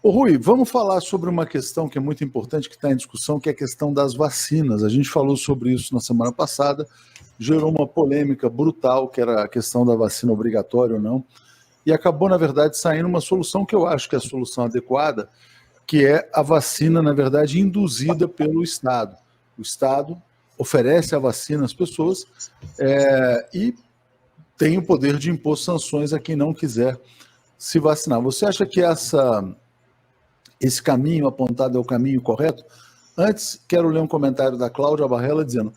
Ô Rui, vamos falar sobre uma questão que é muito importante, que está em discussão, que é a questão das vacinas. A gente falou sobre isso na semana passada, gerou uma polêmica brutal, que era a questão da vacina obrigatória ou não, e acabou, na verdade, saindo uma solução que eu acho que é a solução adequada, que é a vacina, na verdade, induzida pelo Estado. O Estado oferece a vacina às pessoas e tem o poder de impor sanções a quem não quiser se vacinar. Você acha que esse caminho apontado é o caminho correto? Antes, quero ler um comentário da Cláudia Barrella dizendo: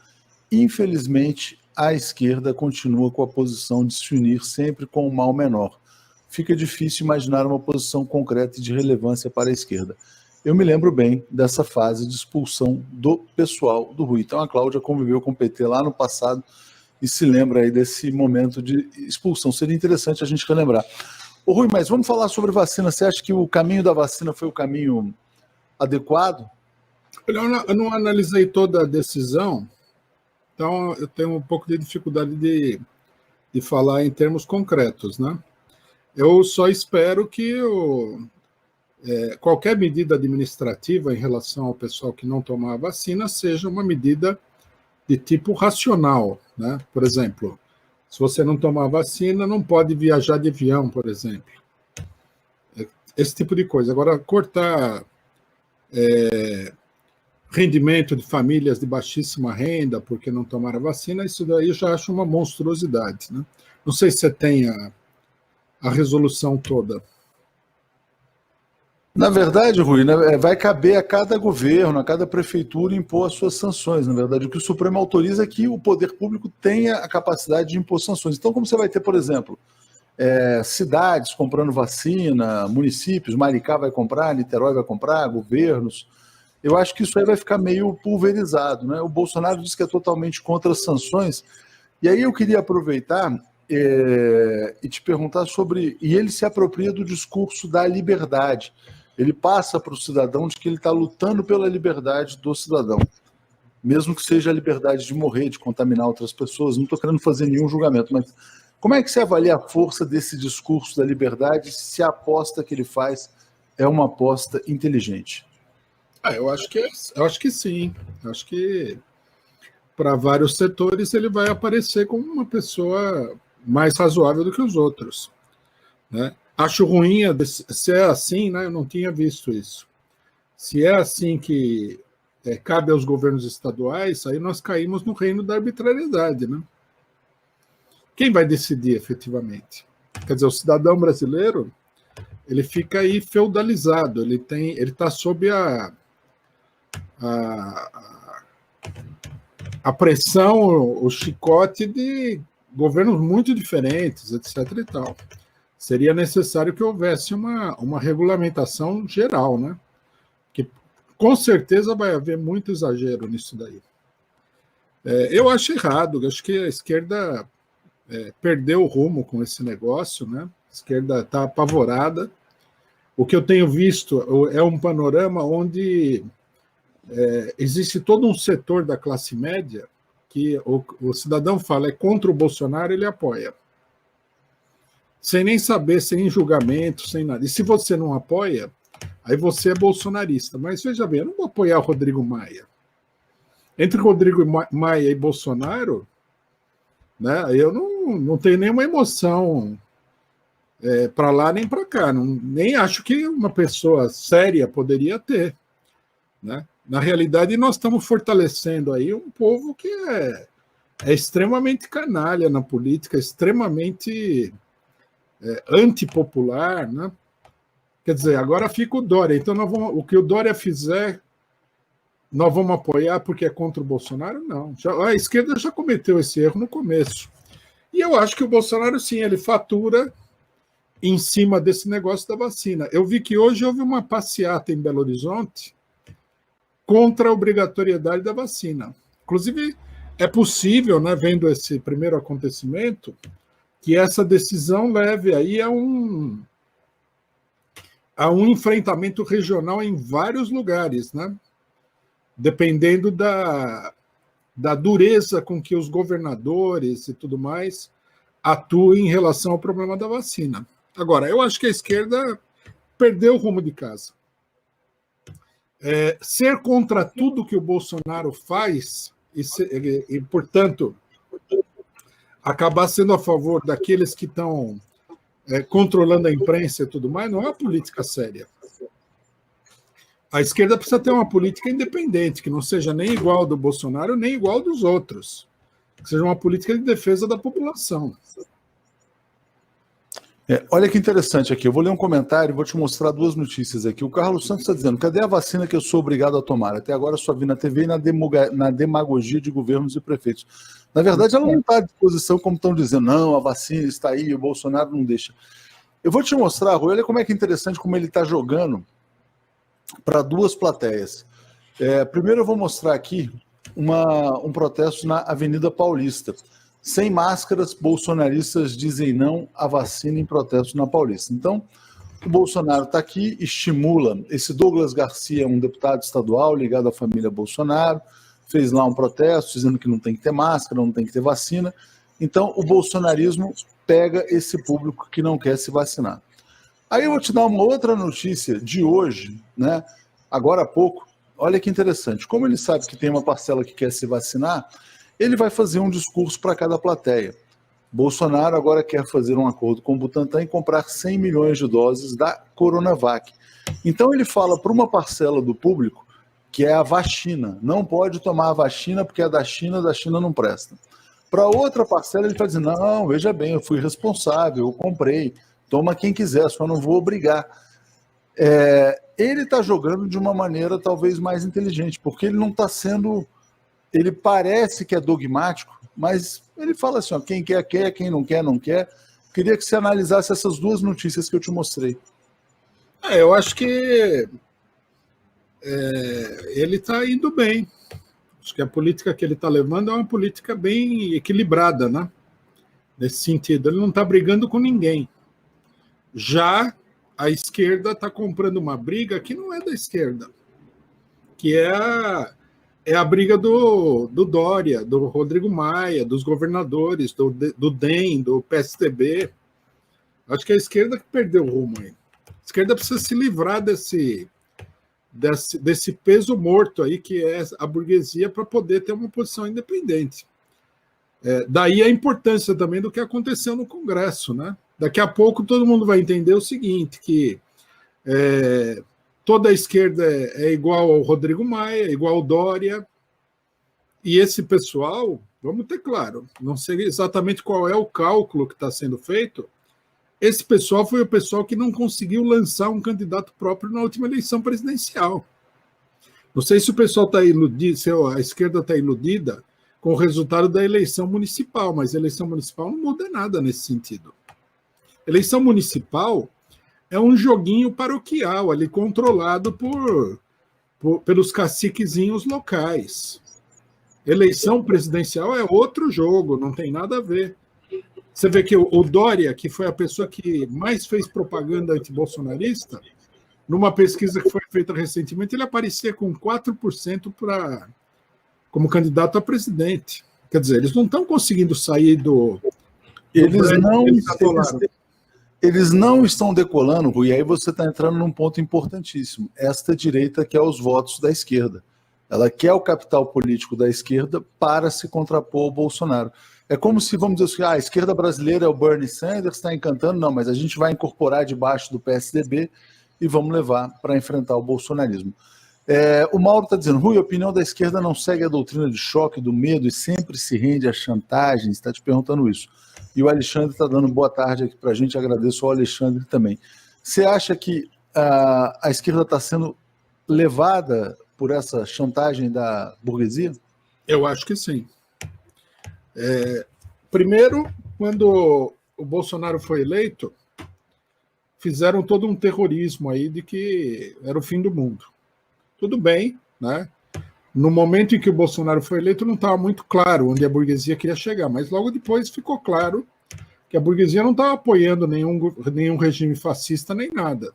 infelizmente, a esquerda continua com a posição de se unir sempre com o mal menor. Fica difícil imaginar uma posição concreta e de relevância para a esquerda. Eu me lembro bem dessa fase de expulsão do pessoal do Rui. Então a Cláudia conviveu com o PT lá no passado e se lembra aí desse momento de expulsão. Seria interessante a gente relembrar. Ô Rui, mas vamos falar sobre vacina. Você acha que o caminho da vacina foi o caminho adequado? Eu não analisei toda a decisão, então eu tenho um pouco de dificuldade de falar em termos concretos, né? Eu só espero que qualquer medida administrativa em relação ao pessoal que não tomar a vacina seja uma medida de tipo racional, né? Por exemplo, se você não tomar a vacina, não pode viajar de avião, por exemplo. Esse tipo de coisa. Agora, cortar rendimento de famílias de baixíssima renda porque não tomaram a vacina, isso daí eu já acho uma monstruosidade, né? Não sei se você tem a resolução toda. Na verdade, Rui, vai caber a cada governo, a cada prefeitura impor as suas sanções. Na verdade, o que o Supremo autoriza é que o poder público tenha a capacidade de impor sanções. Então, como você vai ter, por exemplo, cidades comprando vacina, municípios, Maricá vai comprar, Niterói vai comprar, governos, eu acho que isso aí vai ficar meio pulverizado, né? O Bolsonaro diz que é totalmente contra as sanções, e aí eu queria aproveitar e te perguntar sobre... E ele se apropria do discurso da liberdade. Ele passa para o cidadão de que ele está lutando pela liberdade do cidadão, mesmo que seja a liberdade de morrer, de contaminar outras pessoas. Não estou querendo fazer nenhum julgamento, mas como é que você avalia a força desse discurso da liberdade, se a aposta que ele faz é uma aposta inteligente? Eu acho que sim. Eu acho que para vários setores ele vai aparecer como uma pessoa mais razoável do que os outros, né? Acho ruim, se é assim, né? Eu não tinha visto isso. Se é assim que cabe aos governos estaduais, aí nós caímos no reino da arbitrariedade, né? Quem vai decidir efetivamente? Quer dizer, o cidadão brasileiro, ele fica aí feudalizado, ele está sob a pressão, o chicote de governos muito diferentes, etc. e tal. Seria necessário que houvesse uma regulamentação geral, né? Que com certeza vai haver muito exagero nisso daí. Eu acho errado, acho que a esquerda perdeu o rumo com esse negócio, né? A esquerda está apavorada. O que eu tenho visto é um panorama onde existe todo um setor da classe média que o cidadão fala é contra o Bolsonaro, ele apoia. Sem nem saber, sem julgamento, sem nada. E se você não apoia, aí você é bolsonarista. Mas veja bem, eu não vou apoiar o Rodrigo Maia. Entre Rodrigo Maia e Bolsonaro, né, eu não tenho nenhuma emoção para lá nem para cá. Nem acho que uma pessoa séria poderia ter, né? Na realidade, nós estamos fortalecendo aí um povo que é extremamente canalha na política, extremamente antipopular, né? Quer dizer, agora fica o Dória. Então, o que o Dória fizer, nós vamos apoiar porque é contra o Bolsonaro? Não. A esquerda já cometeu esse erro no começo. E eu acho que o Bolsonaro, sim, ele fatura em cima desse negócio da vacina. Eu vi que hoje houve uma passeata em Belo Horizonte contra a obrigatoriedade da vacina. Inclusive, é possível, né, vendo esse primeiro acontecimento, que essa decisão leve aí a um enfrentamento regional em vários lugares, né? Dependendo da dureza com que os governadores e tudo mais atuem em relação ao problema da vacina. Agora, eu acho que a esquerda perdeu o rumo de casa. ser contra tudo que o Bolsonaro faz e, portanto, acabar sendo a favor daqueles que estão controlando a imprensa e tudo mais, não é uma política séria. A esquerda precisa ter uma política independente, que não seja nem igual do Bolsonaro, nem igual dos outros. Que seja uma política de defesa da população. Olha que interessante aqui. Eu vou ler um comentário e vou te mostrar duas notícias aqui. O Carlos Santos está dizendo: cadê a vacina que eu sou obrigado a tomar? Até agora só vi na TV e na demagogia de governos e prefeitos. Na verdade, ela não está à disposição, como estão dizendo. Não, a vacina está aí, o Bolsonaro não deixa. Eu vou te mostrar, Rui, olha como é que é interessante como ele está jogando para duas plateias. Primeiro eu vou mostrar aqui um protesto na Avenida Paulista. Sem máscaras, bolsonaristas dizem não à vacina em protesto na Paulista. Então, o Bolsonaro está aqui, estimula. Esse Douglas Garcia é um deputado estadual ligado à família Bolsonaro, fez lá um protesto dizendo que não tem que ter máscara, não tem que ter vacina. Então, o bolsonarismo pega esse público que não quer se vacinar. Aí eu vou te dar uma outra notícia de hoje, né? Agora há pouco. Olha que interessante. Como ele sabe que tem uma parcela que quer se vacinar, ele vai fazer um discurso para cada plateia. Bolsonaro agora quer fazer um acordo com o Butantan e comprar 100 milhões de doses da Coronavac. Então ele fala para uma parcela do público que é a vacina. Não pode tomar a vacina porque é da China não presta. Para outra parcela ele está dizendo, não, veja bem, eu fui responsável, eu comprei, toma quem quiser, só não vou obrigar. Ele está jogando de uma maneira talvez mais inteligente, porque ele não está sendo... Ele parece que é dogmático, mas ele fala assim, ó, quem quer, quer, quem não quer, não quer. Queria que você analisasse essas duas notícias que eu te mostrei. Eu acho que ele está indo bem. Acho que a política que ele está levando é uma política bem equilibrada, né? Nesse sentido, ele não está brigando com ninguém. Já a esquerda está comprando uma briga que não é da esquerda, que é a briga do Dória, do Rodrigo Maia, dos governadores, do DEM, do PSDB. Acho que é a esquerda que perdeu o rumo aí. A esquerda precisa se livrar desse peso morto aí, que é a burguesia, para poder ter uma posição independente. Daí a importância também do que aconteceu no Congresso, né? Daqui a pouco todo mundo vai entender o seguinte, que toda a esquerda é igual ao Rodrigo Maia, igual ao Dória, e esse pessoal, vamos ter claro, não sei exatamente qual é o cálculo que está sendo feito, esse pessoal foi o pessoal que não conseguiu lançar um candidato próprio na última eleição presidencial. Não sei se o pessoal está iludido, se a esquerda está iludida com o resultado da eleição municipal, mas a eleição municipal não muda nada nesse sentido. Eleição municipal é um joguinho paroquial ali, controlado pelos caciquezinhos locais. Eleição presidencial é outro jogo, não tem nada a ver. Você vê que o Dória, que foi a pessoa que mais fez propaganda antibolsonarista, numa pesquisa que foi feita recentemente, ele aparecia com 4% como candidato a presidente. Quer dizer, eles não estão conseguindo sair do... Eles não estão decolando, Rui, e aí você está entrando num ponto importantíssimo. Esta direita quer os votos da esquerda. Ela quer o capital político da esquerda para se contrapor ao Bolsonaro. É como se, vamos dizer assim, a esquerda brasileira é o Bernie Sanders, está encantando, não, mas a gente vai incorporar debaixo do PSDB e vamos levar para enfrentar o bolsonarismo. O Mauro está dizendo, Rui, a opinião da esquerda não segue a doutrina de choque, do medo e sempre se rende a chantagens, está te perguntando isso. E o Alexandre está dando boa tarde aqui para a gente, agradeço ao Alexandre também. Você acha que a esquerda está sendo levada por essa chantagem da burguesia? Eu acho que sim. Primeiro, quando o Bolsonaro foi eleito, fizeram todo um terrorismo aí de que era o fim do mundo. Tudo bem, né? No momento em que o Bolsonaro foi eleito, não estava muito claro onde a burguesia queria chegar, mas logo depois ficou claro que a burguesia não estava apoiando nenhum regime fascista nem nada.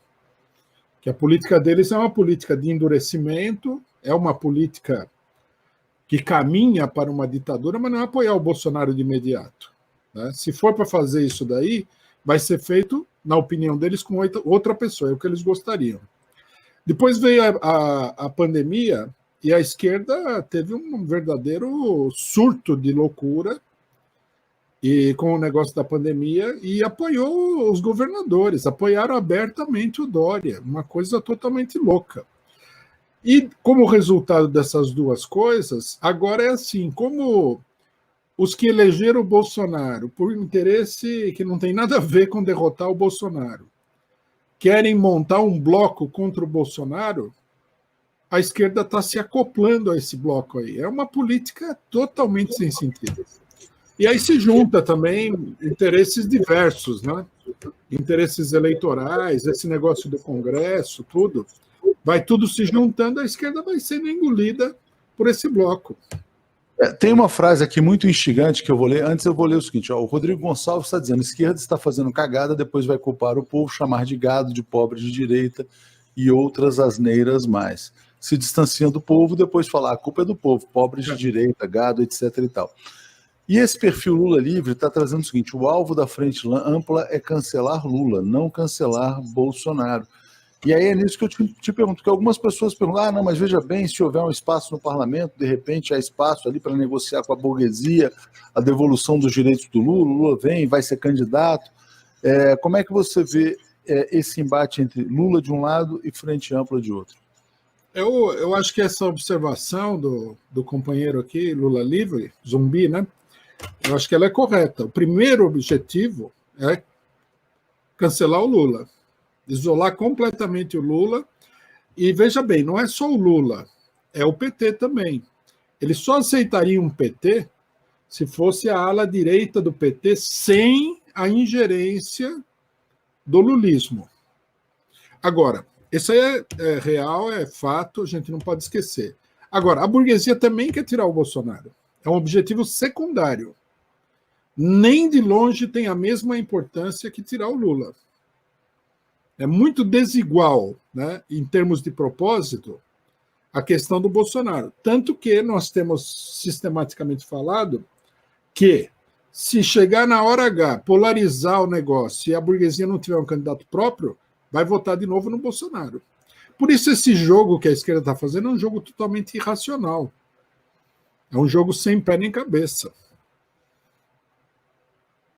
Que a política deles é uma política de endurecimento, é uma política que caminha para uma ditadura, mas não é apoiar o Bolsonaro de imediato. Né? Se for para fazer isso daí, vai ser feito, na opinião deles, com outra pessoa, é o que eles gostariam. Depois veio a pandemia e a esquerda teve um verdadeiro surto de loucura e com o negócio da pandemia e apoiou os governadores, apoiaram abertamente o Dória, uma coisa totalmente louca. E como resultado dessas duas coisas, agora é assim, como os que elegeram o Bolsonaro por interesse que não tem nada a ver com derrotar o Bolsonaro, querem montar um bloco contra o Bolsonaro, a esquerda está se acoplando a esse bloco aí. É uma política totalmente sem sentido. E aí se junta também interesses diversos, né? Interesses eleitorais, esse negócio do Congresso, tudo. Vai tudo se juntando, a esquerda vai sendo engolida por esse bloco. Tem uma frase aqui muito instigante que eu vou ler. Antes eu vou ler o seguinte, ó, o Rodrigo Gonçalves está dizendo: a esquerda está fazendo cagada, depois vai culpar o povo, chamar de gado, de pobre de direita e outras asneiras mais. Se distancia do povo, depois falar a culpa é do povo, pobre de direita, gado, etc. e tal. E esse perfil Lula Livre está trazendo o seguinte: o alvo da frente ampla é cancelar Lula, não cancelar Bolsonaro. E aí é nisso que eu te pergunto, porque algumas pessoas perguntam, não, mas veja bem, se houver um espaço no parlamento, de repente há espaço ali para negociar com a burguesia a devolução dos direitos do Lula, o Lula vem, vai ser candidato. Como é que você vê esse embate entre Lula de um lado e Frente Ampla de outro? Eu acho que essa observação do companheiro aqui, Lula Livre, Zumbi, né? Eu acho que ela é correta. O primeiro objetivo é cancelar o Lula, isolar completamente o Lula. E veja bem, não é só o Lula, é o PT também. Eles só aceitariam um PT se fosse a ala direita do PT sem a ingerência do lulismo. Agora, isso aí é real, é fato, a gente não pode esquecer. Agora, a burguesia também quer tirar o Bolsonaro. É um objetivo secundário. Nem de longe tem a mesma importância que tirar o Lula. É muito desigual, né, em termos de propósito, a questão do Bolsonaro. Tanto que nós temos sistematicamente falado que, se chegar na hora H, polarizar o negócio e a burguesia não tiver um candidato próprio, vai votar de novo no Bolsonaro. Por isso esse jogo que a esquerda está fazendo é um jogo totalmente irracional. É um jogo sem pé nem cabeça.